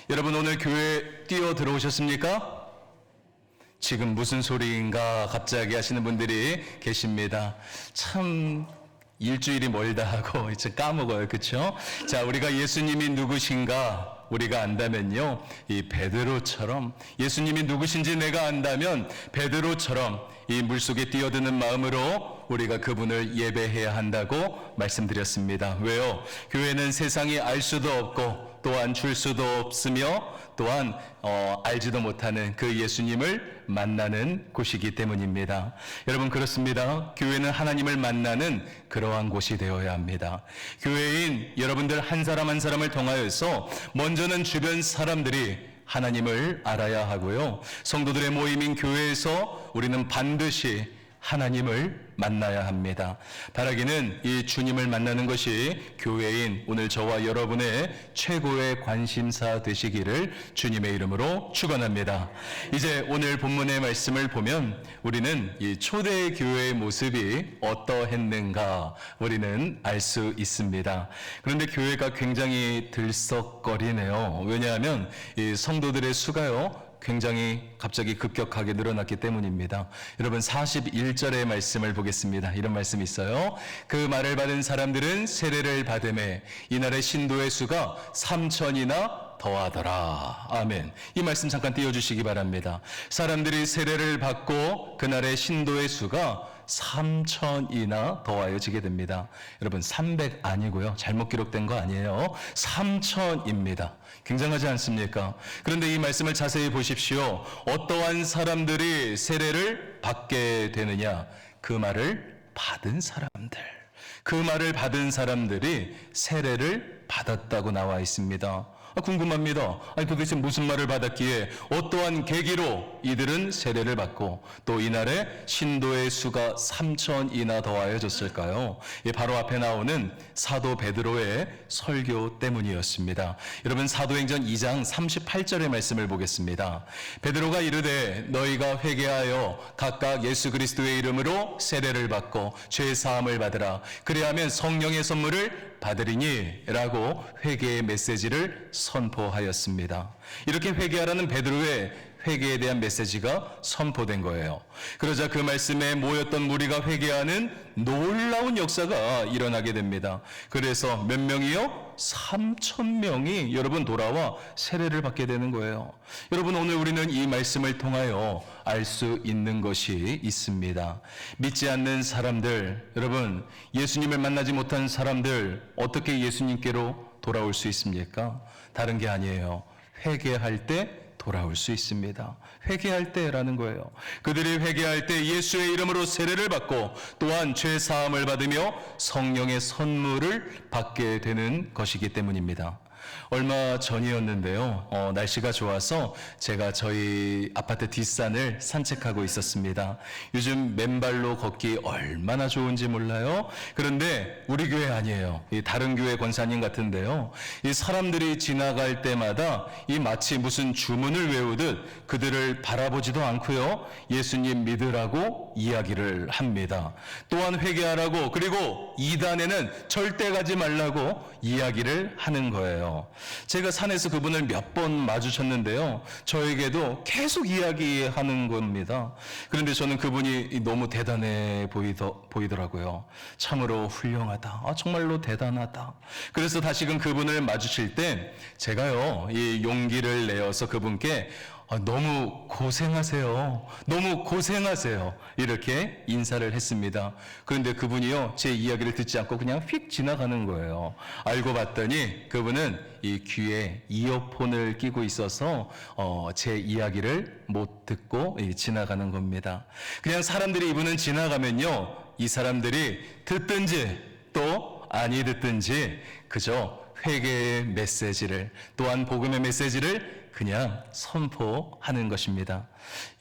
여러분 오늘 교회 뛰어 들어오셨습니까? 지금 무슨 소리인가 갑자기 하시는 분들이 계십니다. 참 일주일이 멀다 하고 이제 까먹어요. 그렇죠? 자, 우리가 예수님이 누구신가 우리가 안다면요, 이 베드로처럼 예수님이 누구신지 내가 안다면 베드로처럼 이 물속에 뛰어드는 마음으로 우리가 그분을 예배해야 한다고 말씀드렸습니다. 왜요? 교회는 세상이 알 수도 없고 또한 줄 수도 없으며 또한 알지도 못하는 그 예수님을 만나는 곳이기 때문입니다. 여러분 그렇습니다. 교회는 하나님을 만나는 그러한 곳이 되어야 합니다. 교회인 여러분들 한 사람 한 사람을 통하여서 먼저는 주변 사람들이 하나님을 알아야 하고요. 성도들의 모임인 교회에서 우리는 반드시 하나님을 만나야 합니다. 바라기는 이 주님을 만나는 것이 교회인 오늘 저와 여러분의 최고의 관심사 되시기를 주님의 이름으로 축원합니다. 이제 오늘 본문의 말씀을 보면 우리는 이 초대 교회의 모습이 어떠했는가 우리는 알 수 있습니다. 그런데 교회가 굉장히 들썩거리네요. 왜냐하면 이 성도들의 수가요 굉장히 갑자기 급격하게 늘어났기 때문입니다. 여러분 41절의 말씀을 보겠습니다. 이런 말씀이 있어요. 그 말을 받은 사람들은 세례를 받음에 이날의 신도의 수가 3,000이나 더하더라. 아멘. 이 말씀 잠깐 띄워주시기 바랍니다. 사람들이 세례를 받고 그날의 신도의 수가 3,000이나 더하여지게 됩니다. 여러분 300 아니고요. 잘못 기록된 거 아니에요. 3,000입니다. 굉장하지 않습니까? 그런데 이 말씀을 자세히 보십시오. 어떠한 사람들이 세례를 받게 되느냐? 그 말을 받은 사람들. 그 말을 받은 사람들이 세례를 받았다고 나와 있습니다. 궁금합니다. 아니 도대체 무슨 말을 받았기에 어떠한 계기로 이들은 세례를 받고 또 이날에 신도의 수가 3,000이나 더하여졌을까요? 바로 앞에 나오는 사도 베드로의 설교 때문이었습니다. 여러분 사도행전 2장 38절의 말씀을 보겠습니다. 베드로가 이르되 너희가 회개하여 각각 예수 그리스도의 이름으로 세례를 받고 죄 사함을 받으라. 그리하면 성령의 선물을 받으리니 라고 회개의 메시지를 선포하였습니다. 이렇게 회개하라는 베드로의 회개에 대한 메시지가 선포된 거예요. 그러자 그 말씀에 모였던 무리가 회개하는 놀라운 역사가 일어나게 됩니다. 그래서 몇 명이요? 3,000명이 여러분 돌아와 세례를 받게 되는 거예요. 여러분 오늘 우리는 이 말씀을 통하여 알 수 있는 것이 있습니다. 믿지 않는 사람들, 여러분 예수님을 만나지 못한 사람들 어떻게 예수님께로 돌아올 수 있습니까? 다른 게 아니에요. 회개할 때 돌아올 수 있습니다. 회개할 때라는 거예요. 그들이 회개할 때 예수의 이름으로 세례를 받고 또한 죄 사함을 받으며 성령의 선물을 받게 되는 것이기 때문입니다. 얼마 전이었는데요. 날씨가 좋아서 제가 저희 아파트 뒷산을 산책하고 있었습니다. 요즘 맨발로 걷기 얼마나 좋은지 몰라요. 그런데 우리 교회 아니에요. 이 다른 교회 권사님 같은데요. 이 사람들이 지나갈 때마다 이 마치 무슨 주문을 외우듯 그들을 바라보지도 않고요. 예수님 믿으라고 이야기를 합니다. 또한 회개하라고 그리고 이단에는 절대 가지 말라고 이야기를 하는 거예요. 제가 산에서 그분을 몇 번 마주쳤는데요. 저에게도 계속 이야기하는 겁니다. 그런데 저는 그분이 너무 대단해 보이더라고요. 참으로 훌륭하다. 정말로 대단하다. 그래서 다시금 그분을 마주칠 때 제가요, 이 용기를 내어서 그분께 너무 고생하세요. 너무 고생하세요. 이렇게 인사를 했습니다. 그런데 그분이요, 제 이야기를 듣지 않고 그냥 휙 지나가는 거예요. 알고 봤더니 그분은 이 귀에 이어폰을 끼고 있어서 제 이야기를 못 듣고 지나가는 겁니다. 그냥 사람들이 이분은 지나가면요, 이 사람들이 듣든지 또 아니 듣든지 그저 회개의 메시지를 또한 복음의 메시지를 그냥 선포하는 것입니다.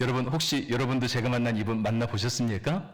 여러분 혹시 여러분도 제가 만난 이분 만나보셨습니까?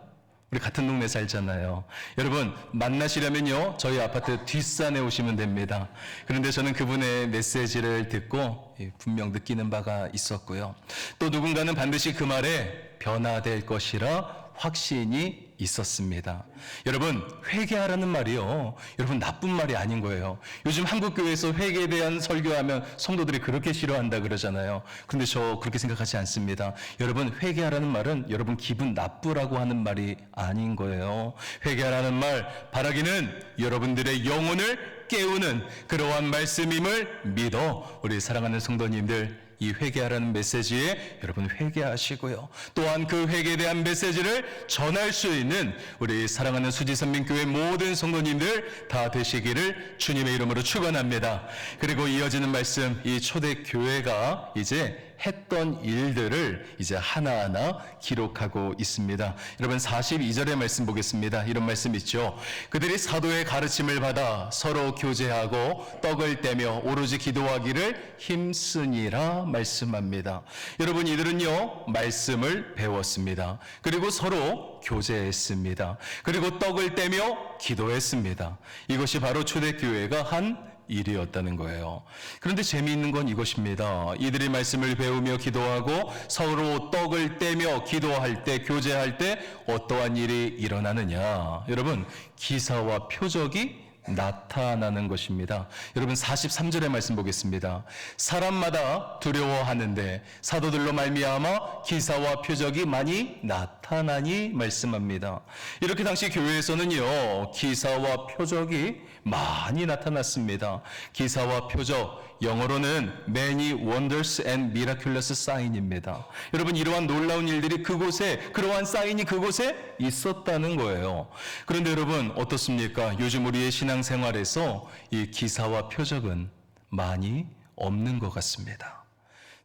우리 같은 동네 살잖아요. 여러분 만나시려면요 저희 아파트 뒷산에 오시면 됩니다. 그런데 저는 그분의 메시지를 듣고 분명 느끼는 바가 있었고요. 또 누군가는 반드시 그 말에 변화될 것이라 확신이 있었습니다. 여러분, 회개하라는 말이요, 여러분 나쁜 말이 아닌 거예요. 요즘 한국교회에서 회개에 대한 설교하면 성도들이 그렇게 싫어한다 그러잖아요. 그런데 저 그렇게 생각하지 않습니다. 여러분, 회개하라는 말은 여러분 기분 나쁘라고 하는 말이 아닌 거예요. 회개하라는 말, 바라기는 여러분들의 영혼을 깨우는 그러한 말씀임을 믿어 우리 사랑하는 성도님들, 이 회개하라는 메시지에 여러분 회개하시고요. 또한 그 회개에 대한 메시지를 전할 수 있는 우리 사랑하는 수지선민교회 모든 성도님들 다 되시기를 주님의 이름으로 축원합니다. 그리고 이어지는 말씀, 이 초대교회가 이제 했던 일들을 이제 하나하나 기록하고 있습니다. 여러분 42절의 말씀 보겠습니다. 이런 말씀 있죠. 그들이 사도의 가르침을 받아 서로 교제하고 떡을 떼며 오로지 기도하기를 힘쓰니라 말씀합니다. 여러분, 이들은요 말씀을 배웠습니다. 그리고 서로 교제했습니다. 그리고 떡을 떼며 기도했습니다. 이것이 바로 초대교회가 한 일이었다는 거예요. 그런데 재미있는 건 이것입니다. 이들이 말씀을 배우며 기도하고 서로 떡을 떼며 기도할 때, 교제할 때 어떠한 일이 일어나느냐? 여러분, 기사와 표적이 나타나는 것입니다. 여러분 43절의 말씀 보겠습니다. 사람마다 두려워하는데 사도들로 말미암아 기사와 표적이 많이 나타나니 말씀합니다. 이렇게 당시 교회에서는요 기사와 표적이 많이 나타났습니다. 기사와 표적, 영어로는 many wonders and miraculous sign입니다. 여러분, 이러한 놀라운 일들이 그곳에, 그러한 사인이 그곳에 있었다는 거예요. 그런데 여러분 어떻습니까? 요즘 우리의 신앙생활에서 이 기사와 표적은 많이 없는 것 같습니다.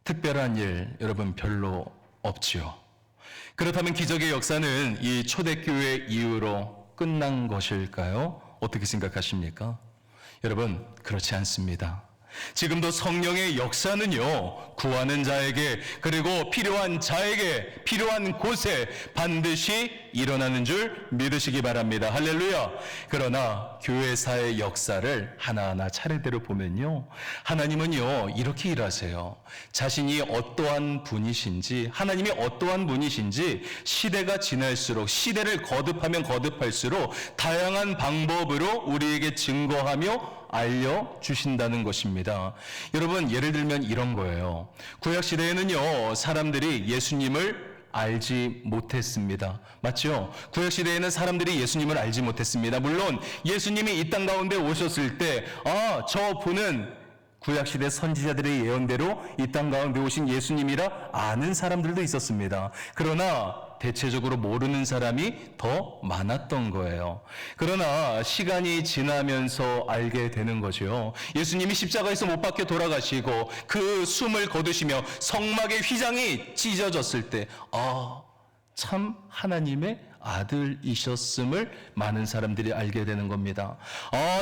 특별한 일 여러분 별로 없지요. 그렇다면 기적의 역사는 이 초대교회 이후로 끝난 것일까요? 어떻게 생각하십니까? 여러분, 그렇지 않습니다. 지금도 성령의 역사는요, 구하는 자에게, 그리고 필요한 자에게, 필요한 곳에 반드시 일어나는 줄 믿으시기 바랍니다. 할렐루야. 그러나 교회사의 역사를 하나하나 차례대로 보면요, 하나님은요 이렇게 일하세요. 자신이 어떠한 분이신지, 하나님이 어떠한 분이신지 시대가 지날수록, 시대를 거듭하면 거듭할수록 다양한 방법으로 우리에게 증거하며 알려주신다는 것입니다. 여러분, 예를 들면 이런 거예요. 구약시대에는요 사람들이 예수님을 알지 못했습니다. 맞죠? 구약시대에는 사람들이 예수님을 알지 못했습니다. 물론 예수님이 이 땅 가운데 오셨을 때 저 분은 구약시대 선지자들의 예언대로 이 땅 가운데 오신 예수님이라 아는 사람들도 있었습니다. 그러나 대체적으로 모르는 사람이 더 많았던 거예요. 그러나 시간이 지나면서 알게 되는 거죠. 예수님이 십자가에서 못 박혀 돌아가시고 그 숨을 거두시며 성막의 휘장이 찢어졌을 때 참 하나님의 아들이셨음을 많은 사람들이 알게 되는 겁니다.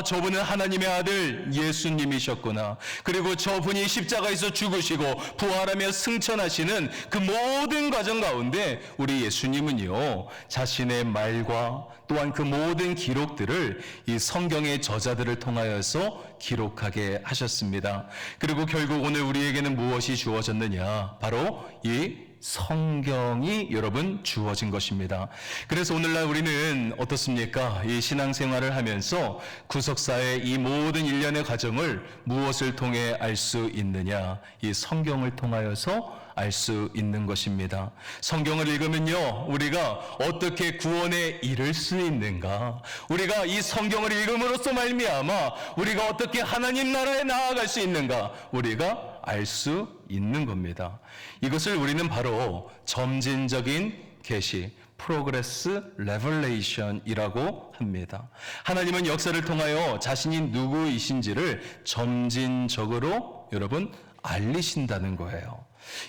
저분은 하나님의 아들 예수님이셨구나. 그리고 저분이 십자가에서 죽으시고 부활하며 승천하시는 그 모든 과정 가운데 우리 예수님은요 자신의 말과 또한 그 모든 기록들을 이 성경의 저자들을 통하여서 기록하게 하셨습니다. 그리고 결국 오늘 우리에게는 무엇이 주어졌느냐? 바로 이 성경이 여러분 주어진 것입니다. 그래서 오늘날 우리는 어떻습니까? 이 신앙생활을 하면서 구속사의 이 모든 일련의 과정을 무엇을 통해 알 수 있느냐? 이 성경을 통하여서 알 수 있는 것입니다. 성경을 읽으면요 우리가 어떻게 구원에 이를 수 있는가, 우리가 이 성경을 읽음으로써 말미암아 우리가 어떻게 하나님 나라에 나아갈 수 있는가, 우리가 알 수 있는 겁니다. 이것을 우리는 바로 점진적인 계시, 프로그레스 레벨레이션이라고 합니다. 하나님은 역사를 통하여 자신이 누구이신지를 점진적으로 여러분 알리신다는 거예요.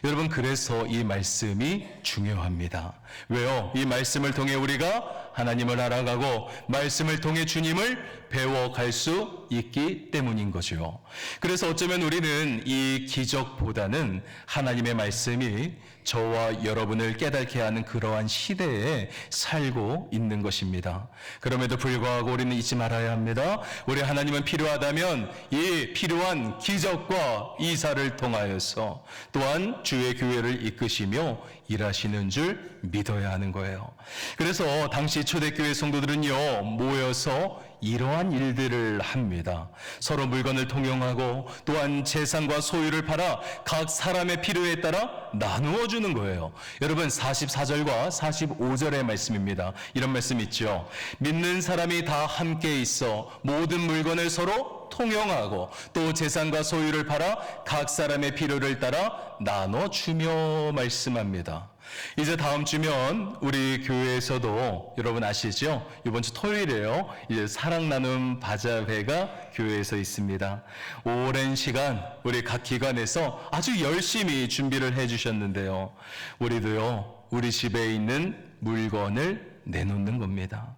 여러분, 그래서 이 말씀이 중요합니다. 왜요? 이 말씀을 통해 우리가 하나님을 알아가고 말씀을 통해 주님을 배워갈 수 있기 때문인 거죠. 그래서 어쩌면 우리는 이 기적보다는 하나님의 말씀이 저와 여러분을 깨닫게 하는 그러한 시대에 살고 있는 것입니다. 그럼에도 불구하고 우리는 잊지 말아야 합니다. 우리 하나님은 필요하다면 이 필요한 기적과 이사를 통하여서, 또한 또한 주의 교회를 이끄시며 일하시는 줄 믿어야 하는 거예요. 그래서 당시 초대교회 성도들은요, 모여서 이러한 일들을 합니다. 서로 물건을 통용하고 또한 재산과 소유를 팔아 각 사람의 필요에 따라 나누어 주는 거예요. 여러분 44절과 45절의 말씀입니다. 이런 말씀 있죠. 믿는 사람이 다 함께 있어 모든 물건을 서로 통용하고 또 재산과 소유를 팔아 각 사람의 필요를 따라 나눠주며 말씀합니다. 이제 다음 주면 우리 교회에서도 여러분 아시죠? 이번 주 토요일에요. 이제 사랑 나눔 바자회가 교회에서 있습니다. 오랜 시간 우리 각 기관에서 아주 열심히 준비를 해 주셨는데요. 우리도요, 우리 집에 있는 물건을 내놓는 겁니다.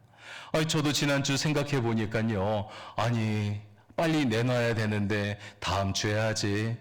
저도 지난주 생각해 보니까요. 아니, 빨리 내놔야 되는데 다음 주에 하지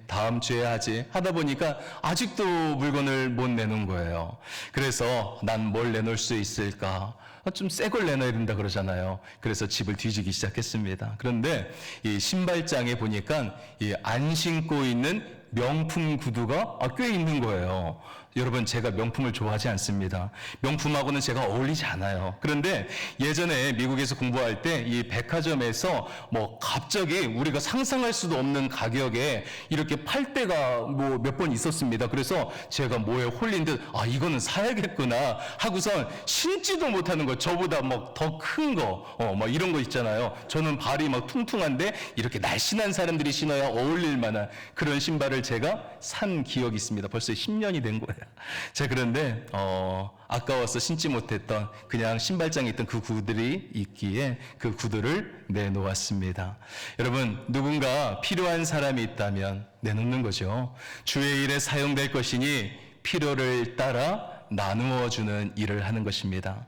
하다 보니까 아직도 물건을 못 내놓은 거예요. 그래서 난 뭘 내놓을 수 있을까? 좀 새 걸 내놔야 된다 그러잖아요. 그래서 집을 뒤지기 시작했습니다. 그런데 이 신발장에 보니까 이 안 신고 있는 명품 구두가 꽤 있는 거예요. 여러분, 제가 명품을 좋아하지 않습니다. 명품하고는 제가 어울리지 않아요. 그런데 예전에 미국에서 공부할 때 이 백화점에서 갑자기 우리가 상상할 수도 없는 가격에 이렇게 팔 때가 몇 번 있었습니다. 그래서 제가 뭐에 홀린 듯 이거는 사야겠구나 하고선 신지도 못하는 거, 저보다 더 큰 거, 이런 거 있잖아요. 저는 발이 퉁퉁한데 이렇게 날씬한 사람들이 신어야 어울릴 만한 그런 신발을 제가 산 기억이 있습니다. 벌써 10년이 된 거예요. 제가 그런데 아까워서 신지 못했던 그냥 신발장에 있던 그 구들이 있기에 그 구두를 내놓았습니다. 여러분, 누군가 필요한 사람이 있다면 내놓는 거죠. 주의 일에 사용될 것이니 필요를 따라 나누어 주는 일을 하는 것입니다.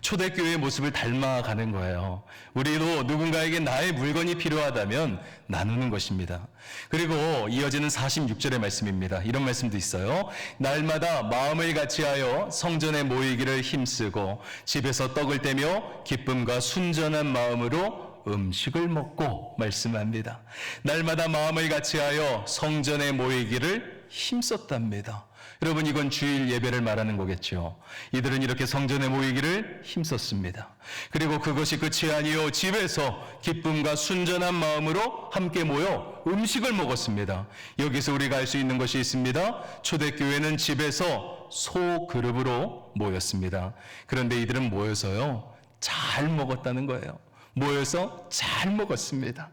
초대교회의 모습을 닮아가는 거예요. 우리도 누군가에게 나의 물건이 필요하다면 나누는 것입니다. 그리고 이어지는 46절의 말씀입니다. 이런 말씀도 있어요. 날마다 마음을 같이하여 성전에 모이기를 힘쓰고 집에서 떡을 떼며 기쁨과 순전한 마음으로 음식을 먹고 말씀합니다. 날마다 마음을 같이하여 성전에 모이기를 힘썼답니다. 여러분, 이건 주일 예배를 말하는 거겠죠. 이들은 이렇게 성전에 모이기를 힘썼습니다. 그리고 그것이 끝이 아니요, 집에서 기쁨과 순전한 마음으로 함께 모여 음식을 먹었습니다. 여기서 우리가 알 수 있는 것이 있습니다. 초대교회는 집에서 소그룹으로 모였습니다. 그런데 이들은 모여서요, 잘 먹었다는 거예요. 모여서 잘 먹었습니다.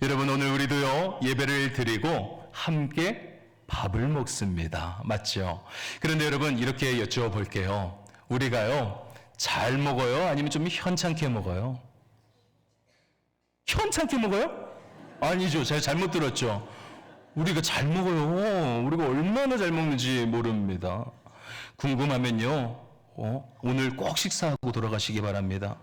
여러분, 오늘 우리도요, 예배를 드리고 함께 밥을 먹습니다. 맞죠? 그런데 여러분, 이렇게 여쭤볼게요. 우리가요, 잘 먹어요? 아니면 좀 현찮게 먹어요? 현찮게 먹어요? 아니죠. 제가 잘못 들었죠. 우리가 잘 먹어요. 우리가 얼마나 잘 먹는지 모릅니다. 궁금하면요, 오늘 꼭 식사하고 돌아가시기 바랍니다.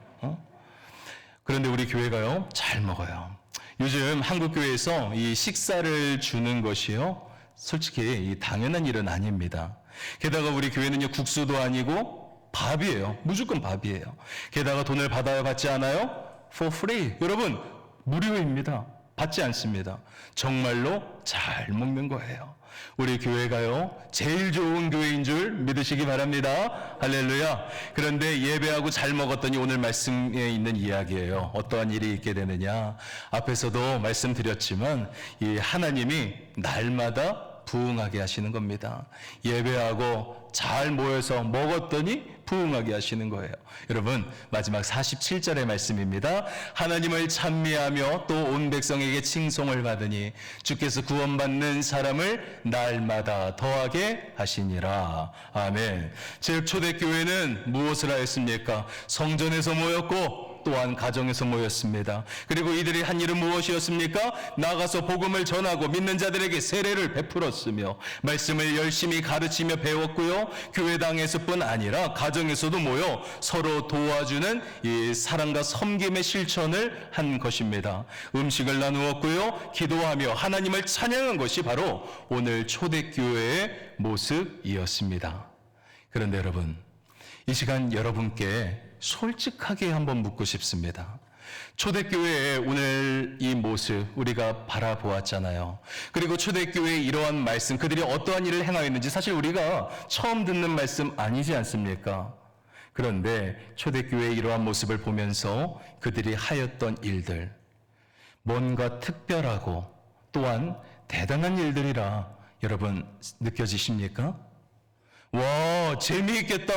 그런데 우리 교회가요, 잘 먹어요. 요즘 한국교회에서 이 식사를 주는 것이요, 솔직히 당연한 일은 아닙니다. 게다가 우리 교회는요, 국수도 아니고 밥이에요. 무조건 밥이에요. 게다가 돈을 받아야 받지 않아요? For free. 여러분, 무료입니다. 받지 않습니다. 정말로 잘 먹는 거예요. 우리 교회가요, 제일 좋은 교회인 줄 믿으시기 바랍니다. 할렐루야. 그런데 예배하고 잘 먹었더니 오늘 말씀에 있는 이야기예요. 어떠한 일이 있게 되느냐. 앞에서도 말씀드렸지만 이 하나님이 날마다 부흥하게 하시는 겁니다. 예배하고 잘 모여서 먹었더니 부흥하게 하시는 거예요. 여러분, 마지막 47절의 말씀입니다. 하나님을 찬미하며 또 온 백성에게 칭송을 받으니 주께서 구원받는 사람을 날마다 더하게 하시니라. 아멘. 즉 초대교회는 무엇을 하였습니까? 성전에서 모였고 또한 가정에서 모였습니다. 그리고 이들이 한 일은 무엇이었습니까? 나가서 복음을 전하고 믿는 자들에게 세례를 베풀었으며 말씀을 열심히 가르치며 배웠고요. 교회당에서뿐 아니라 가정에서도 모여 서로 도와주는 이 사랑과 섬김의 실천을 한 것입니다. 음식을 나누었고요. 기도하며 하나님을 찬양한 것이 바로 오늘 초대교회의 모습이었습니다. 그런데 여러분, 이 시간 여러분께 솔직하게 한번 묻고 싶습니다. 초대교회의 오늘 이 모습 우리가 바라보았잖아요. 그리고 초대교회의 이러한 말씀, 그들이 어떠한 일을 행하였는지 사실 우리가 처음 듣는 말씀 아니지 않습니까? 그런데 초대교회의 이러한 모습을 보면서 그들이 하였던 일들, 뭔가 특별하고 또한 대단한 일들이라 여러분 느껴지십니까? 와, 재미있겠다.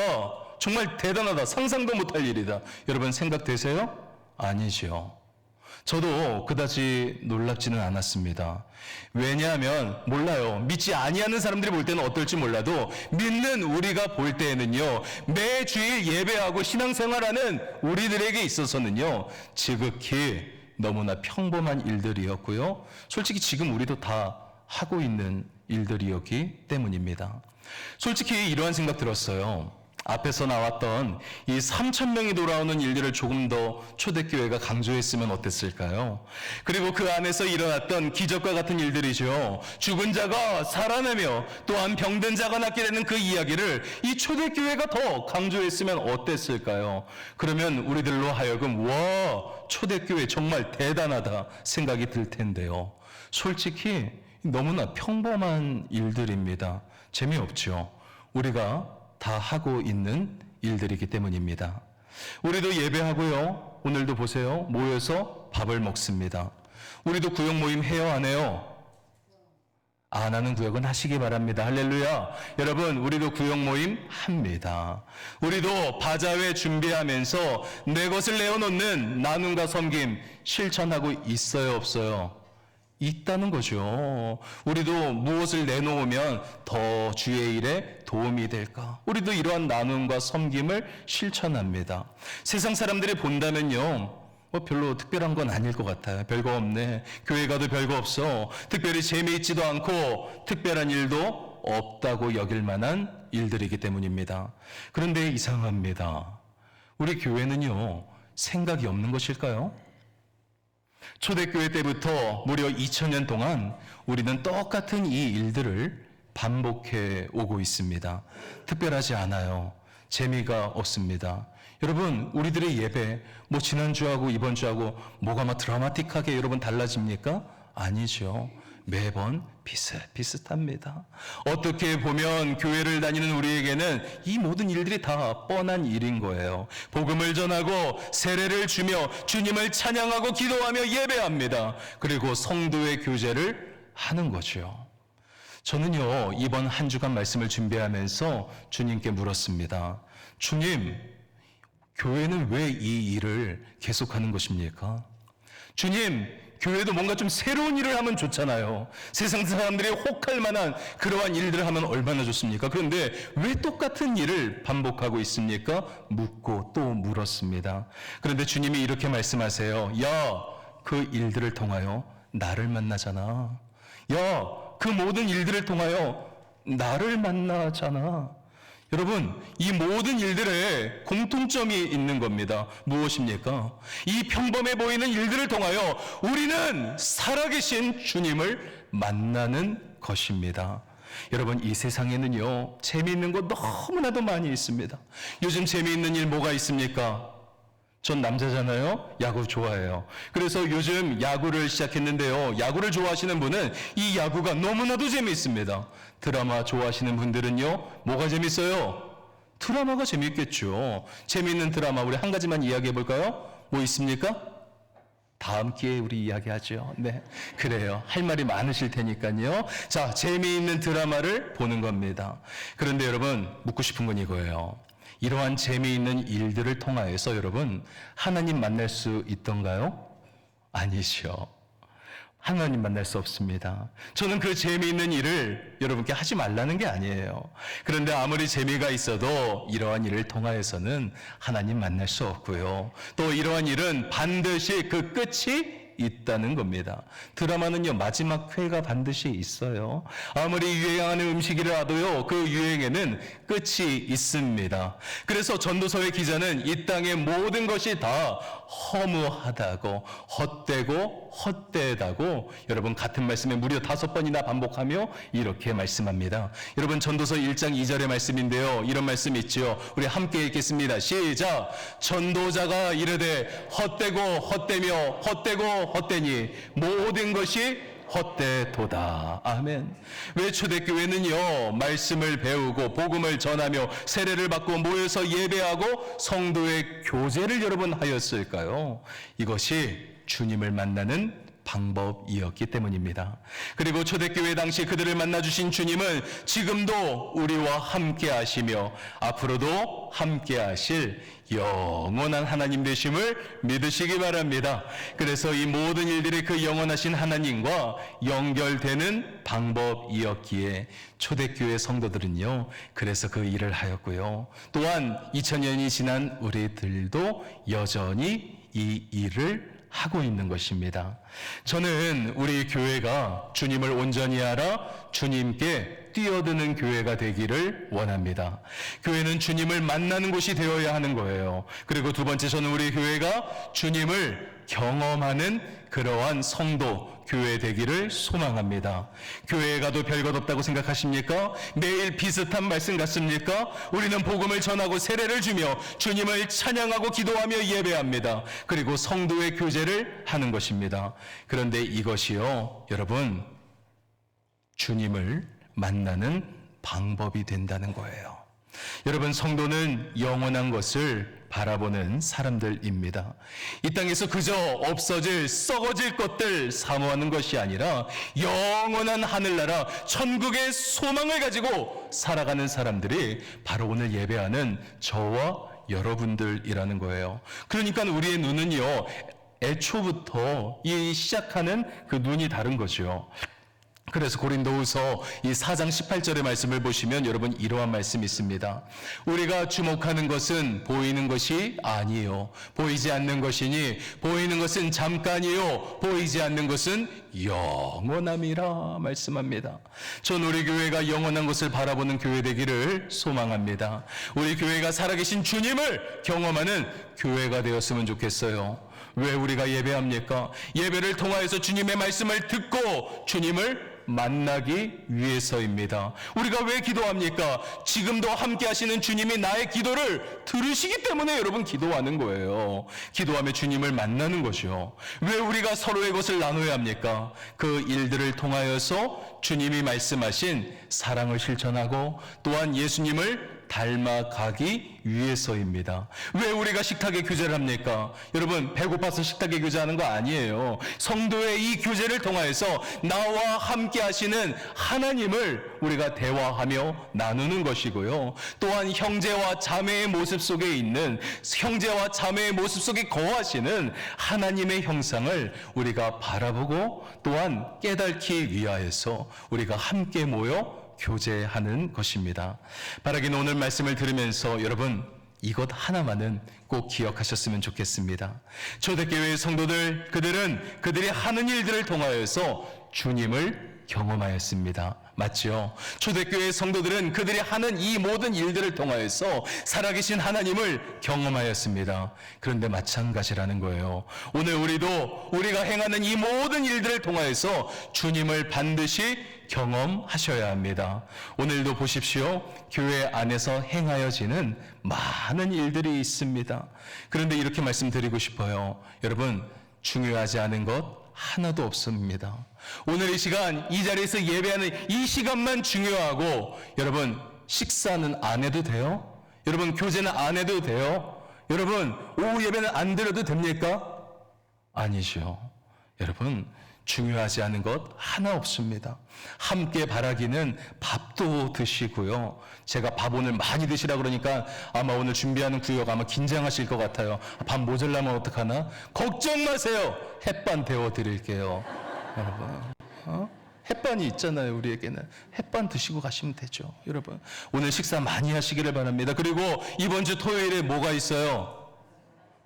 정말 대단하다. 상상도 못할 일이다. 여러분 생각되세요? 아니죠. 저도 그다지 놀랍지는 않았습니다. 왜냐하면 몰라요. 믿지 아니하는 사람들이 볼 때는 어떨지 몰라도 믿는 우리가 볼 때에는요, 매 주일 예배하고 신앙생활하는 우리들에게 있어서는요, 지극히 너무나 평범한 일들이었고요. 솔직히 지금 우리도 다 하고 있는 일들이었기 때문입니다. 솔직히 이러한 생각 들었어요. 앞에서 나왔던 이 3,000명이 돌아오는 일들을 조금 더 초대교회가 강조했으면 어땠을까요? 그리고 그 안에서 일어났던 기적과 같은 일들이죠. 죽은 자가 살아나며 또한 병든 자가 낫게 되는 그 이야기를 이 초대교회가 더 강조했으면 어땠을까요? 그러면 우리들로 하여금 와, 초대교회 정말 대단하다 생각이 들 텐데요. 솔직히 너무나 평범한 일들입니다. 재미없죠. 우리가 다 하고 있는 일들이기 때문입니다. 우리도 예배하고요. 오늘도 보세요. 모여서 밥을 먹습니다. 우리도 구역 모임 해요, 안 해요? 안 하는 구역은 하시기 바랍니다. 할렐루야. 여러분, 우리도 구역 모임 합니다. 우리도 바자회 준비하면서 내 것을 내어놓는 나눔과 섬김 실천하고 있어요, 없어요? 있다는 거죠. 우리도 무엇을 내놓으면 더 주의 일에 도움이 될까? 우리도 이러한 나눔과 섬김을 실천합니다. 세상 사람들이 본다면요, 별로 특별한 건 아닐 것 같아요. 별거 없네. 교회 가도 별거 없어. 특별히 재미있지도 않고 특별한 일도 없다고 여길 만한 일들이기 때문입니다. 그런데 이상합니다. 우리 교회는요, 생각이 없는 것일까요? 초대교회 때부터 무려 2000년 동안 우리는 똑같은 이 일들을 반복해 오고 있습니다. 특별하지 않아요. 재미가 없습니다. 여러분, 우리들의 예배, 지난주하고 이번주하고 뭐가 막 드라마틱하게 여러분 달라집니까? 아니죠. 매번 비슷합니다. 어떻게 보면 교회를 다니는 우리에게는 이 모든 일들이 다 뻔한 일인 거예요. 복음을 전하고 세례를 주며 주님을 찬양하고 기도하며 예배합니다. 그리고 성도의 교제를 하는 거죠. 저는요, 이번 한 주간 말씀을 준비하면서 주님께 물었습니다. 주님, 교회는 왜 이 일을 계속하는 것입니까? 주님, 교회도 뭔가 좀 새로운 일을 하면 좋잖아요. 세상 사람들이 혹할 만한 그러한 일들을 하면 얼마나 좋습니까? 그런데 왜 똑같은 일을 반복하고 있습니까? 묻고 또 물었습니다. 그런데 주님이 이렇게 말씀하세요. 야, 그 일들을 통하여 나를 만나잖아. 야, 그 모든 일들을 통하여 나를 만나잖아. 여러분, 이 모든 일들에 공통점이 있는 겁니다. 무엇입니까? 이 평범해 보이는 일들을 통하여 우리는 살아계신 주님을 만나는 것입니다. 여러분, 이 세상에는요, 재미있는 거 너무나도 많이 있습니다. 요즘 재미있는 일 뭐가 있습니까? 전 남자잖아요. 야구 좋아해요. 그래서 요즘 야구를 시작했는데요. 야구를 좋아하시는 분은 이 야구가 너무나도 재미있습니다. 드라마 좋아하시는 분들은요, 뭐가 재밌어요? 드라마가 재미있겠죠. 재미있는 드라마 우리 한 가지만 이야기해 볼까요? 뭐 있습니까? 다음 기회에 우리 이야기하죠. 네, 그래요. 할 말이 많으실 테니까요. 자, 재미있는 드라마를 보는 겁니다. 그런데 여러분, 묻고 싶은 건 이거예요. 이러한 재미있는 일들을 통하여서 여러분, 하나님 만날 수 있던가요? 아니죠. 하나님 만날 수 없습니다. 저는 그 재미있는 일을 여러분께 하지 말라는 게 아니에요. 그런데 아무리 재미가 있어도 이러한 일을 통하여서는 하나님 만날 수 없고요. 또 이러한 일은 반드시 그 끝이 있다는 겁니다. 드라마는요, 마지막 회가 반드시 있어요. 아무리 유행하는 음식이라도요, 그 유행에는 끝이 있습니다. 그래서 전도서의 기자는 이 땅의 모든 것이 다 허무하다고, 헛되고 헛되다고 여러분 같은 말씀에 무려 5번이나 반복하며 이렇게 말씀합니다. 여러분 전도서 1장 2절의 말씀인데요. 이런 말씀이 있죠. 우리 함께 읽겠습니다. 시작. 전도자가 이르되 헛되고 헛되며 헛되고 헛되니 모든 것이 헛되도다. 아멘. 왜 초대교회는요 말씀을 배우고 복음을 전하며 세례를 받고 모여서 예배하고 성도의 교제를 여러분 하였을까요? 이것이 주님을 만나는 방법이었기 때문입니다. 그리고 초대교회 당시 그들을 만나주신 주님은 지금도 우리와 함께 하시며 앞으로도 함께 하실 영원한 하나님 되심을 믿으시기 바랍니다. 그래서 이 모든 일들이 그 영원하신 하나님과 연결되는 방법이었기에 초대교회 성도들은요 그래서 그 일을 하였고요. 또한 2000년이 지난 우리들도 여전히 이 일을 하고 있는 것입니다. 저는 우리 교회가 주님을 온전히 알아 주님께 뛰어드는 교회가 되기를 원합니다. 교회는 주님을 만나는 곳이 되어야 하는 거예요. 그리고 두 번째, 저는 우리 교회가 주님을 경험하는 그러한 성도, 교회 되기를 소망합니다. 교회에 가도 별것 없다고 생각하십니까? 매일 비슷한 말씀 같습니까? 우리는 복음을 전하고 세례를 주며 주님을 찬양하고 기도하며 예배합니다. 그리고 성도의 교제를 하는 것입니다. 그런데 이것이요, 여러분, 주님을 만나는 방법이 된다는 거예요. 여러분, 성도는 영원한 것을 바라보는 사람들입니다. 이 땅에서 그저 없어질, 썩어질 것들 사모하는 것이 아니라 영원한 하늘나라, 천국의 소망을 가지고 살아가는 사람들이 바로 오늘 예배하는 저와 여러분들이라는 거예요. 그러니까 우리의 눈은요, 애초부터 이 시작하는 그 눈이 다른 거죠. 그래서 고린도후서 이 4장 18절의 말씀을 보시면 여러분 이러한 말씀이 있습니다. 우리가 주목하는 것은 보이는 것이 아니요 보이지 않는 것이니 보이는 것은 잠깐이요 보이지 않는 것은 영원함이라 말씀합니다. 전 우리 교회가 영원한 것을 바라보는 교회 되기를 소망합니다. 우리 교회가 살아계신 주님을 경험하는 교회가 되었으면 좋겠어요. 왜 우리가 예배합니까? 예배를 통하여서 주님의 말씀을 듣고 주님을 만나기 위해서입니다. 우리가 왜 기도합니까? 지금도 함께 하시는 주님이 나의 기도를 들으시기 때문에 여러분 기도하는 거예요. 기도하며 주님을 만나는 것이요. 왜 우리가 서로의 것을 나눠야 합니까? 그 일들을 통하여서 주님이 말씀하신 사랑을 실천하고 또한 예수님을 닮아가기 위해서입니다. 왜 우리가 식탁에 교제를 합니까? 여러분, 배고파서 식탁에 교제하는 거 아니에요. 성도의 이 교제를 통하여서 나와 함께 하시는 하나님을 우리가 대화하며 나누는 것이고요. 또한 형제와 자매의 모습 속에 있는, 형제와 자매의 모습 속에 거하시는 하나님의 형상을 우리가 바라보고 또한 깨닫기 위하여서 우리가 함께 모여 교제하는 것입니다. 바라기는 오늘 말씀을 들으면서 여러분 이것 하나만은 꼭 기억하셨으면 좋겠습니다. 초대교회의 성도들, 그들이 하는 일들을 통하여서 주님을 경험하였습니다. 맞죠? 초대교회의 성도들은 그들이 하는 이 모든 일들을 통하여서 살아계신 하나님을 경험하였습니다. 그런데 마찬가지라는 거예요. 오늘 우리가 행하는 이 모든 일들을 통하여서 주님을 반드시 경험하셔야 합니다. 오늘도 보십시오. 교회 안에서 행하여지는 많은 일들이 있습니다. 그런데 이렇게 말씀드리고 싶어요. 여러분, 중요하지 않은 것 하나도 없습니다. 오늘 이 시간, 이 자리에서 예배하는 이 시간만 중요하고, 여러분 식사는 안 해도 돼요? 여러분 교제는 안 해도 돼요? 여러분 오후 예배는 안 드려도 됩니까? 아니죠. 여러분 중요하지 않은 것 하나 없습니다. 함께 바라기는 밥도 드시고요. 제가 밥 오늘 많이 드시라 그러니까 아마 오늘 준비하는 구역 아마 긴장하실 것 같아요. 밥 모자라면 어떡하나? 걱정 마세요. 햇반 데워 드릴게요. 여러분, 햇반이 있잖아요. 우리에게는 햇반 드시고 가시면 되죠. 여러분 오늘 식사 많이 하시기를 바랍니다. 그리고 이번 주 토요일에 뭐가 있어요?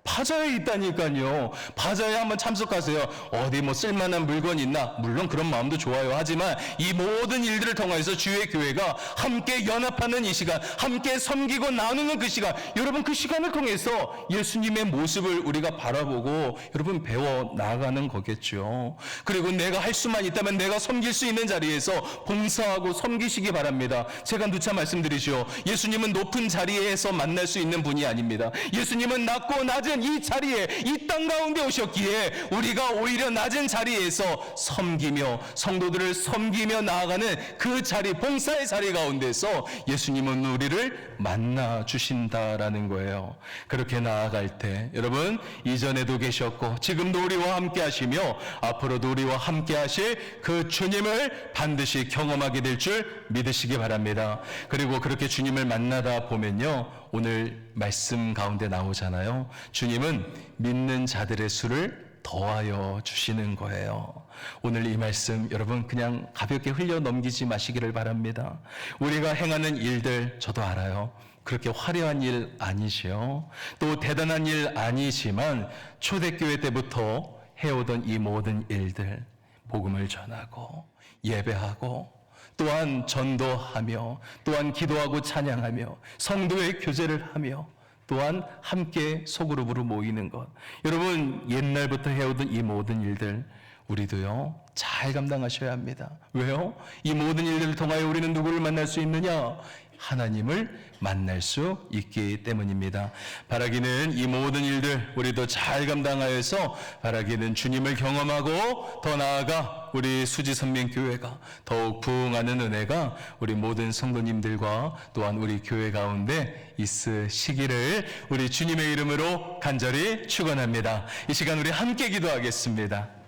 바자회에 있다니까요. 바자회에 한번 참석하세요. 어디 뭐 쓸만한 물건 있나? 물론 그런 마음도 좋아요. 하지만 이 모든 일들을 통해서 주의 교회가 함께 연합하는 이 시간, 함께 섬기고 나누는 그 시간, 여러분 그 시간을 통해서 예수님의 모습을 우리가 바라보고 여러분 배워 나가는 거겠죠. 그리고 내가 할 수만 있다면 내가 섬길 수 있는 자리에서 봉사하고 섬기시기 바랍니다. 제가 누차 말씀드리죠. 예수님은 높은 자리에서 만날 수 있는 분이 아닙니다. 예수님은 낮고 낮은 이 자리에, 이 땅 가운데 오셨기에 우리가 오히려 낮은 자리에서 섬기며 성도들을 섬기며 나아가는 그 자리, 봉사의 자리 가운데서 예수님은 우리를 만나 주신다라는 거예요. 그렇게 나아갈 때 여러분 이전에도 계셨고 지금도 우리와 함께 하시며 앞으로도 우리와 함께 하실 그 주님을 반드시 경험하게 될 줄 믿으시기 바랍니다. 그리고 그렇게 주님을 만나다 보면요, 오늘 말씀 가운데 나오잖아요. 주님은 믿는 자들의 수를 더하여 주시는 거예요. 오늘 이 말씀 여러분 그냥 가볍게 흘려 넘기지 마시기를 바랍니다. 우리가 행하는 일들 저도 알아요. 그렇게 화려한 일 아니시요. 또 대단한 일 아니지만 초대교회 때부터 해오던 이 모든 일들, 복음을 전하고 예배하고 또한 전도하며 또한 기도하고 찬양하며 성도의 교제를 하며 또한 함께 소그룹으로 모이는 것, 여러분 옛날부터 해오던 이 모든 일들 우리도요 잘 감당하셔야 합니다. 왜요? 이 모든 일들을 통하여 우리는 누구를 만날 수 있느냐? 하나님을 만날 수 있기 때문입니다. 바라기는 이 모든 일들 우리도 잘 감당하여서 바라기는 주님을 경험하고 더 나아가 우리 수지선민교회가 더욱 부흥하는 은혜가 우리 모든 성도님들과 또한 우리 교회 가운데 있으시기를 우리 주님의 이름으로 간절히 축원합니다. 이 시간 우리 함께 기도하겠습니다.